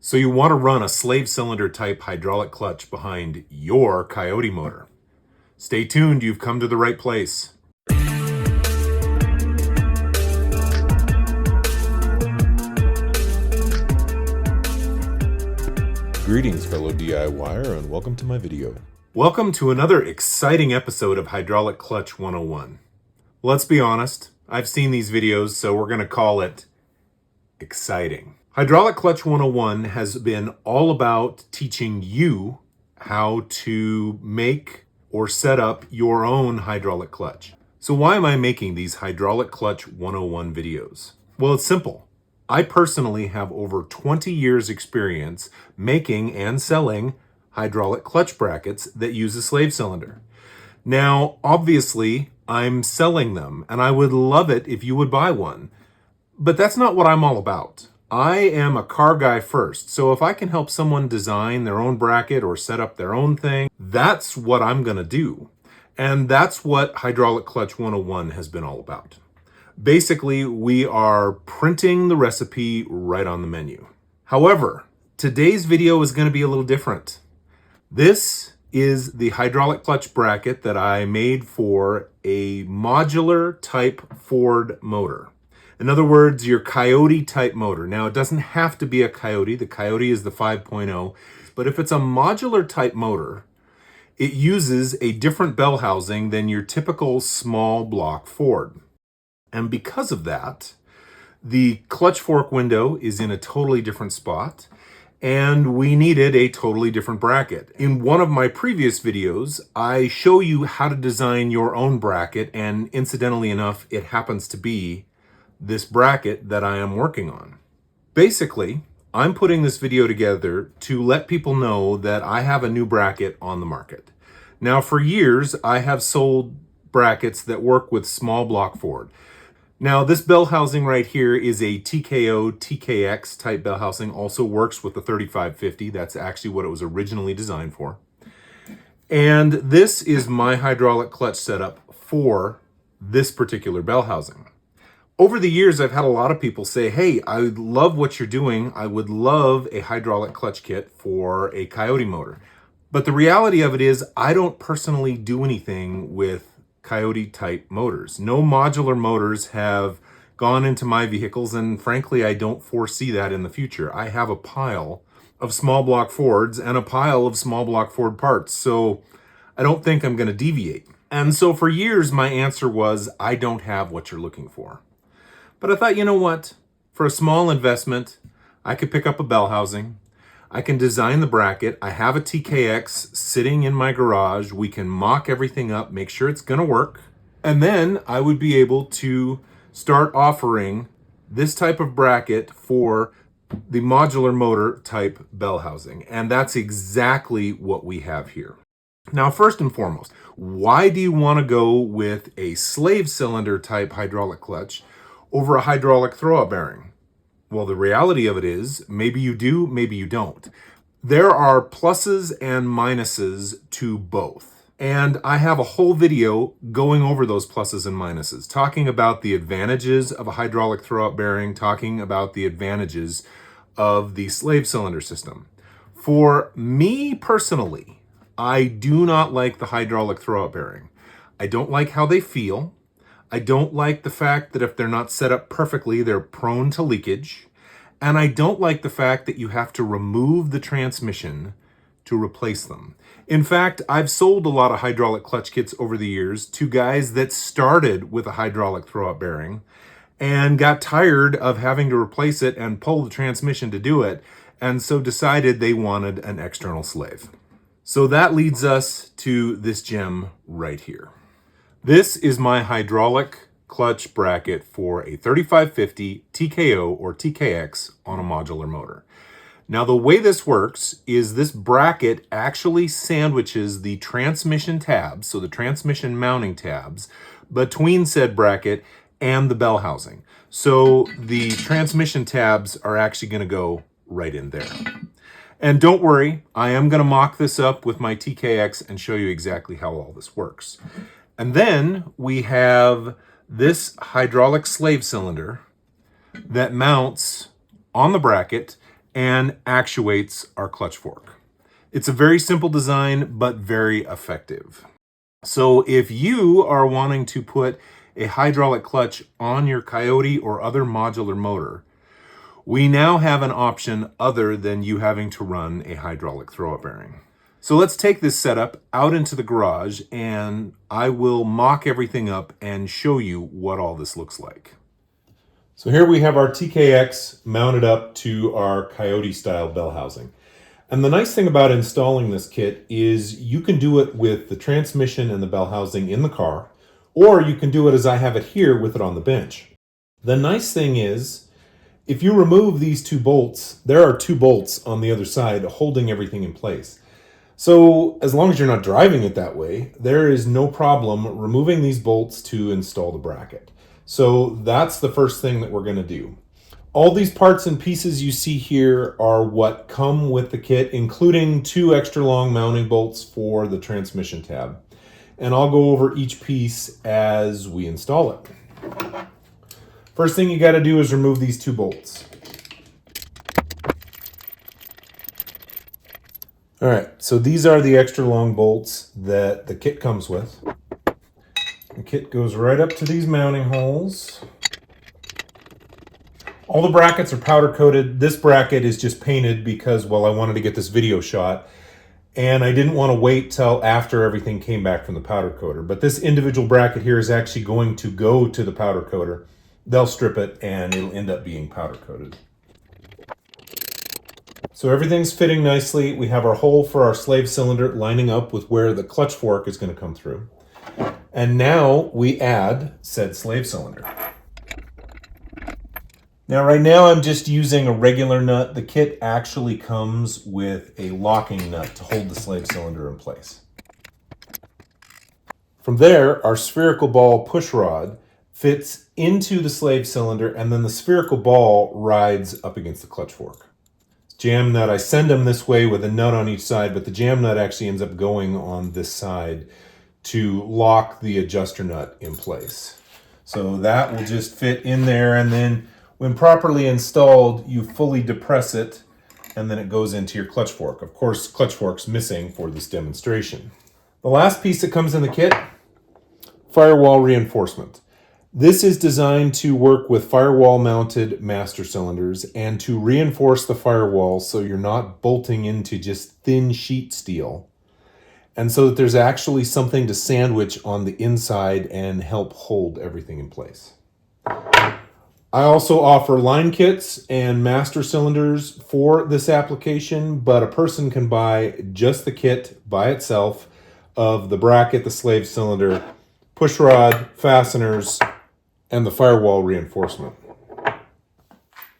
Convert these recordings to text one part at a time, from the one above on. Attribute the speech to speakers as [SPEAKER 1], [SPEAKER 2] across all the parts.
[SPEAKER 1] So you want to run a slave cylinder type hydraulic clutch behind your Coyote motor. Stay tuned, you've come to the right place. Greetings, fellow DIYer, and welcome to my video. Welcome to another exciting episode of Hydraulic Clutch 101. Let's be honest, I've seen these videos, so we're going to call it exciting. Hydraulic Clutch 101 has been all about teaching you how to make or set up your own hydraulic clutch. So why am I making these Hydraulic Clutch 101 videos? Well, it's simple. I personally have over 20 years experience making and selling hydraulic clutch brackets that use a slave cylinder. Now, obviously, I'm selling them, and I would love it if you would buy one. But that's not what I'm all about. I am a car guy first, so if I can help someone design their own bracket or set up their own thing, that's what I'm gonna do. And that's what Hydraulic Clutch 101 has been all about. Basically, we are printing the recipe right on the menu. However, today's video is gonna be a little different. This is the hydraulic clutch bracket that I made for a modular type Ford motor. In other words, your Coyote type motor. Now, it doesn't have to be a Coyote. The Coyote is the 5.0. But if it's a modular type motor, it uses a different bell housing than your typical small block Ford. And because of that, the clutch fork window is in a totally different spot, and we needed a totally different bracket. In one of my previous videos, I show you how to design your own bracket, and incidentally enough, it happens to be this bracket that I am working on. Basically, I'm putting this video together to let people know that I have a new bracket on the market. Now, for years, I have sold brackets that work with small block Ford. Now, this bell housing right here is a TKO, TKX type bell housing, also works with the 3550. That's actually what it was originally designed for. And this is my hydraulic clutch setup for this particular bell housing. Over the years, I've had a lot of people say, hey, I love what you're doing. I would love a hydraulic clutch kit for a Coyote motor. But the reality of it is, I don't personally do anything with Coyote type motors. No modular motors have gone into my vehicles, and frankly, I don't foresee that in the future. I have a pile of small block Fords and a pile of small block Ford parts, so I don't think I'm going to deviate. And so for years, my answer was, I don't have what you're looking for. But I thought, you know what? For a small investment, I could pick up a bell housing. I can design the bracket. I have a TKX sitting in my garage. We can mock everything up, make sure it's going to work. And then I would be able to start offering this type of bracket for the modular motor type bell housing. And that's exactly what we have here. Now, first and foremost, why do you want to go with a slave cylinder type hydraulic clutch over a hydraulic throwout bearing? Well, the reality of it is, maybe you do, maybe you don't. There are pluses and minuses to both. And I have a whole video going over those pluses and minuses, talking about the advantages of a hydraulic throwout bearing, talking about the advantages of the slave cylinder system. For me personally, I do not like the hydraulic throwout bearing. I don't like how they feel. I don't like the fact that if they're not set up perfectly, they're prone to leakage. And I don't like the fact that you have to remove the transmission to replace them. In fact, I've sold a lot of hydraulic clutch kits over the years to guys that started with a hydraulic throwout bearing and got tired of having to replace it and pull the transmission to do it, and so decided they wanted an external slave. So that leads us to this gem right here. This is my hydraulic clutch bracket for a 3550 TKO or TKX on a modular motor. Now, the way this works is this bracket actually sandwiches the transmission tabs, so the transmission mounting tabs, between said bracket and the bell housing. So the transmission tabs are actually going to go right in there. And don't worry, I am going to mock this up with my TKX and show you exactly how all this works. And then we have this hydraulic slave cylinder that mounts on the bracket and actuates our clutch fork. It's a very simple design, but very effective. So if you are wanting to put a hydraulic clutch on your Coyote or other modular motor, we now have an option other than you having to run a hydraulic throwout bearing. So let's take this setup out into the garage and I will mock everything up and show you what all this looks like. So here we have our TKX mounted up to our Coyote style bell housing. And the nice thing about installing this kit is you can do it with the transmission and the bell housing in the car, or you can do it as I have it here with it on the bench. The nice thing is, if you remove these two bolts, there are two bolts on the other side holding everything in place. So as long as you're not driving it that way, there is no problem removing these bolts to install the bracket. So that's the first thing that we're going to do. All these parts and pieces you see here are what come with the kit, including 2 extra long mounting bolts for the transmission tab. And I'll go over each piece as we install it. First thing you got to do is remove these 2 bolts. All right, so these are the extra long bolts that the kit comes with. The kit goes right up to these mounting holes. All the brackets are powder coated. This bracket is just painted because, well, I wanted to get this video shot and I didn't want to wait till after everything came back from the powder coater. But this individual bracket here is actually going to go to the powder coater. They'll strip it and it'll end up being powder coated. So everything's fitting nicely. We have our hole for our slave cylinder lining up with where the clutch fork is going to come through. And now we add said slave cylinder. Now right now I'm just using a regular nut. The kit actually comes with a locking nut to hold the slave cylinder in place. From there, our spherical ball push rod fits into the slave cylinder and then the spherical ball rides up against the clutch fork. Jam nut, I send them this way with a nut on each side, but the jam nut actually ends up going on this side to lock the adjuster nut in place. So that will just fit in there, and then when properly installed, you fully depress it and then it goes into your clutch fork. Of course, clutch fork's missing for this demonstration. The last piece that comes in the kit, firewall reinforcement. This is designed to work with firewall mounted master cylinders and to reinforce the firewall so you're not bolting into just thin sheet steel, and so that there's actually something to sandwich on the inside and help hold everything in place. I also offer line kits and master cylinders for this application, but a person can buy just the kit by itself of the bracket, the slave cylinder, push rod, fasteners, and the firewall reinforcement.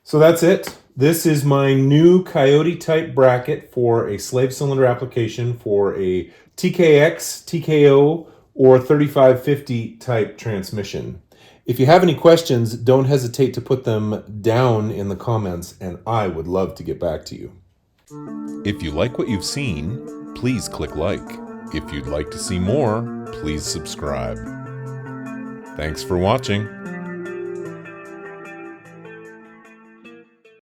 [SPEAKER 1] So that's it. This is my new Coyote type bracket for a slave cylinder application for a TKX, TKO, or 3550 type transmission. If you have any questions, don't hesitate to put them down in the comments and I would love to get back to you.
[SPEAKER 2] If you like what you've seen, please click like. If you'd like to see more, please subscribe. Thanks for watching.